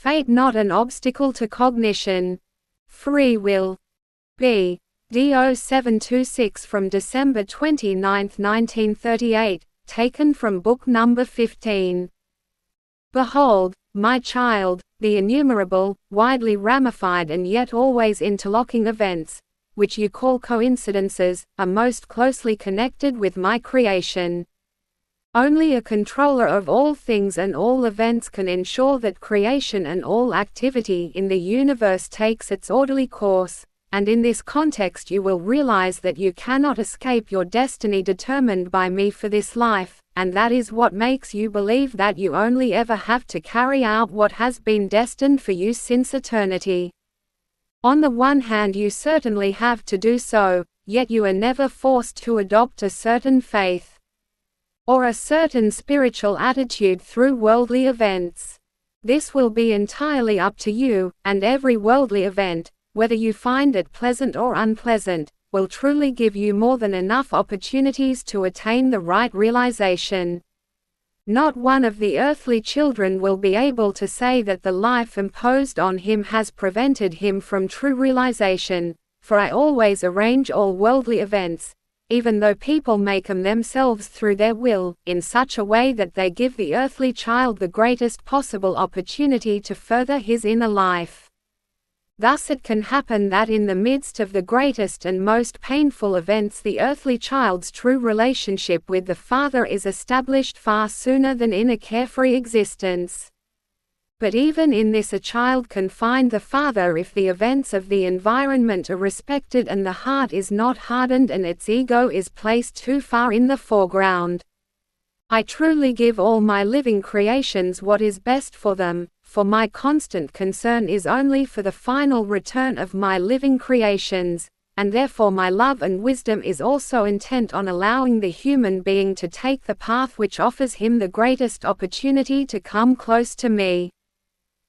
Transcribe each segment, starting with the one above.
Fate not an obstacle to cognition. Free will. BD0726 from December 29, 1938, taken from book number 15. Behold, my child, the innumerable, widely ramified and yet always interlocking events, which you call coincidences, are most closely connected with my creation. Only a controller of all things and all events can ensure that creation and all activity in the universe takes its orderly course, and in this context you will realize that you cannot escape your destiny determined by me for this life, and that is what makes you believe that you only ever have to carry out what has been destined for you since eternity. On the one hand, you certainly have to do so, yet you are never forced to adopt a certain faith or a certain spiritual attitude through worldly events. This will be entirely up to you, and every worldly event, whether you find it pleasant or unpleasant, will truly give you more than enough opportunities to attain the right realization. Not one of the earthly children will be able to say that the life imposed on him has prevented him from true realization, for I always arrange all worldly events, even though people make them themselves through their will, in such a way that they give the earthly child the greatest possible opportunity to further his inner life. Thus it can happen that in the midst of the greatest and most painful events the earthly child's true relationship with the Father is established far sooner than in a carefree existence. But even in this a child can find the Father if the events of the environment are respected and the heart is not hardened and its ego is placed too far in the foreground. I truly give all my living creations what is best for them, for my constant concern is only for the final return of my living creations, and therefore my love and wisdom is also intent on allowing the human being to take the path which offers him the greatest opportunity to come close to me.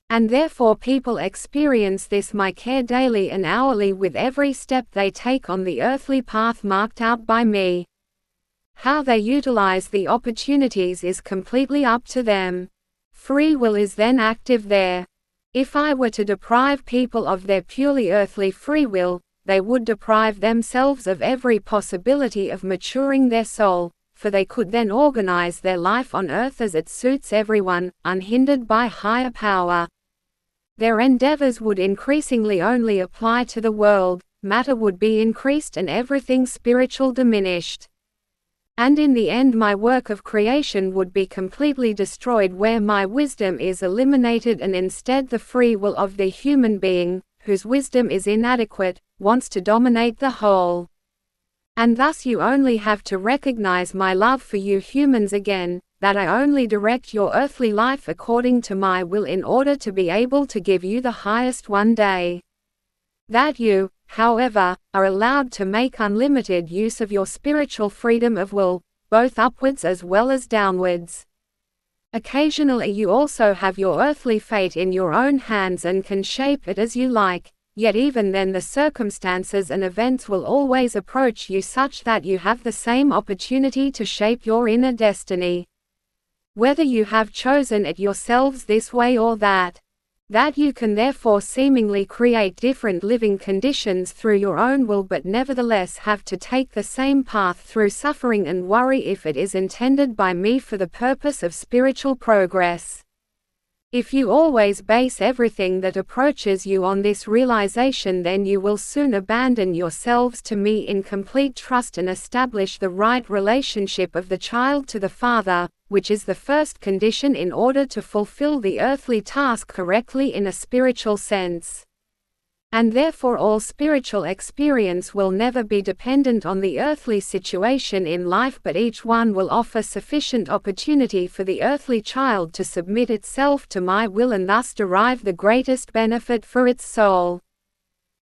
And therefore people experience this my care daily and hourly with every step they take on the earthly path marked out by me. How they utilize the opportunities is completely up to them. Free will is then active there. If I were to deprive people of their purely earthly free will, they would deprive themselves of every possibility of maturing their soul, for they could then organize their life on earth as it suits everyone, unhindered by higher power. Their endeavors would increasingly only apply to the world, matter would be increased and everything spiritual diminished. And in the end my work of creation would be completely destroyed where my wisdom is eliminated and instead the free will of the human being, whose wisdom is inadequate, wants to dominate the whole. And thus you only have to recognize my love for you humans again, that I only direct your earthly life according to my will in order to be able to give you the highest one day. That you, however, are allowed to make unlimited use of your spiritual freedom of will, both upwards as well as downwards. Occasionally you also have your earthly fate in your own hands and can shape it as you like, yet even then the circumstances and events will always approach you such that you have the same opportunity to shape your inner destiny. Whether you have chosen it yourselves this way or that you can therefore seemingly create different living conditions through your own will but nevertheless have to take the same path through suffering and worry if it is intended by me for the purpose of spiritual progress. If you always base everything that approaches you on this realization, then you will soon abandon yourselves to me in complete trust and establish the right relationship of the child to the Father, which is the first condition in order to fulfill the earthly task correctly in a spiritual sense. And therefore all spiritual experience will never be dependent on the earthly situation in life, but each one will offer sufficient opportunity for the earthly child to submit itself to my will and thus derive the greatest benefit for its soul.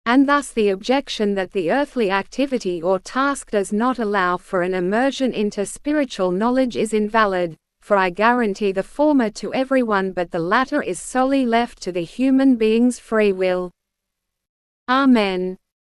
And thus the objection that the earthly activity or task does not allow for an immersion into spiritual knowledge is invalid, for I guarantee the former to everyone but the latter is solely left to the human being's free will. Amen.